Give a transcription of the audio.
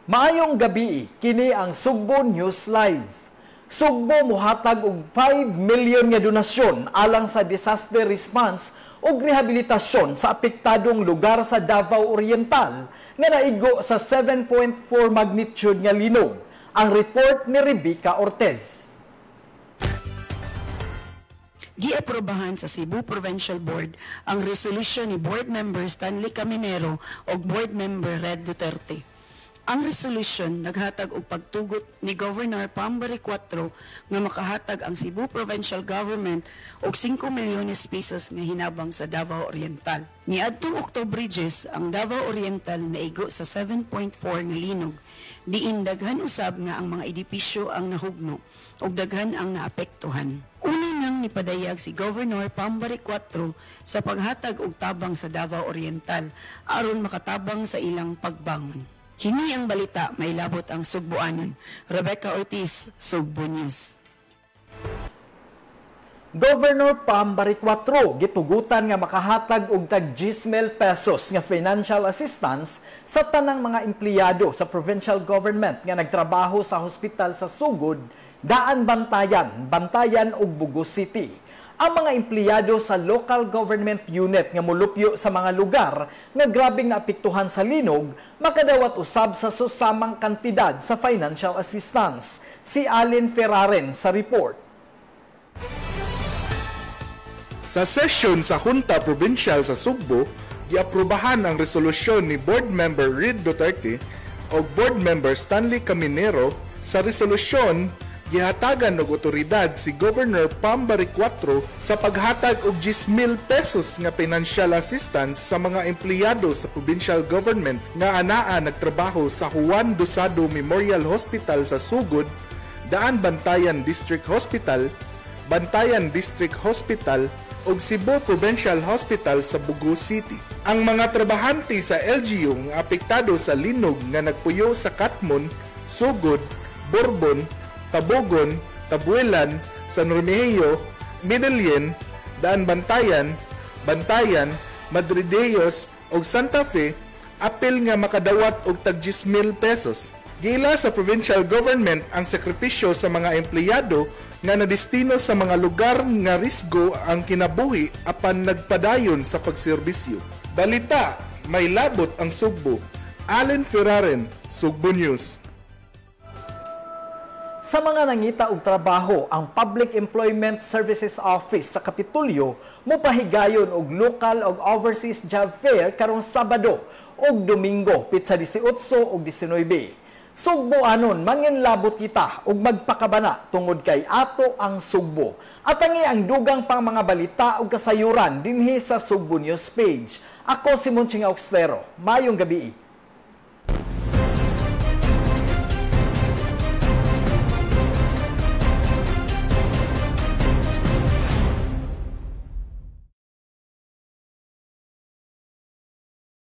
Maayong gabi, kini ang Sugbo News Live. Sugbo mohatag og 5 million nga donasyon alang sa disaster response ug rehabilitasyon sa apektadong lugar sa Davao Oriental nga naigo sa 7.4 magnitude nga linog. Ang report ni Rebecca Ortez. Giaprobahan sa Cebu Provincial Board ang resolution ni Board Member Stanley Caminero ug Board Member Red Duterte. Ang resolution naghatag og pagtugot ni Governor Pambari 4 nga makahatag ang Cebu Provincial Government og 5 milyones pesos nga hinabang sa Davao Oriental. Niadtong October 10, ang Davao Oriental naigo sa 7.4 nga linog. Diin daghan usab nga ang mga edipisyo ang nahugno ug daghan ang naapektuhan. Una nang nipadayag si Governor Pambari 4 sa paghatag og tabang sa Davao Oriental aron makatabang sa ilang pagbangon. Kini ang balita, may labot ang Sugboanon. Rebecca Ortiz, Sugbo News. Governor Pambari 4 gitugutan nga makahatag og tag 10,000 pesos nga financial assistance sa tanang mga empleyado sa provincial government nga nagtrabaho sa hospital sa Sugod, Daan Bantayan ug Bugos City. Ang mga empleyado sa local government unit nga molupyo sa mga lugar nga grabing naapektuhan sa linog, makadawat usab sa susamang kantidad sa financial assistance. Si Allen Ferraren sa report. Sa session sa Junta Provincial sa Sugbo, giaprobahan ang resolusyon ni Board Member Red Duterte o Board Member Stanley Caminero. Sa resolusyon, gihatagan og otoridad si Governor Pambari 4 sa paghatag og 10,000 pesos nga financial assistance sa mga empleyado sa provincial government nga anaa nagtrabaho sa Juan Dosado Memorial Hospital sa Sugod, Daan Bantayan District Hospital, Bantayan District Hospital ug Cebu Provincial Hospital sa Bugos City. Ang mga trabahante sa LGU nga apektado sa linog nga nagpuyo sa Katmon, Sugod, Borbon, Tabogon, Tabuelan, San Remigio, Middelien, Daan Bantayan, Madrideos ug Santa Fe, apil nga makadawat og tag 10,000 pesos. Gila sa provincial government ang sakripisyo sa mga empleyado nga nadestino sa mga lugar nga risgo ang kinabuhi apan nagpadayon sa pagserbisyo. Balita, may labot ang Sugbo. Allen Ferraren, Sugbo News. Sa mga nangita og trabaho, ang Public Employment Services Office sa Kapitolyo mopahigayon og local ug overseas job fair karong Sabado ug Domingo pitsa 18 ug 19. Sugboanon, manginlabot kita ug magpakabana tungod kay ato ang Sugbo. At ang dugang pang mga balita ug kasayuran dinhi sa Sugbo News page. Ako si Monching Auxtero. Mayong gabi.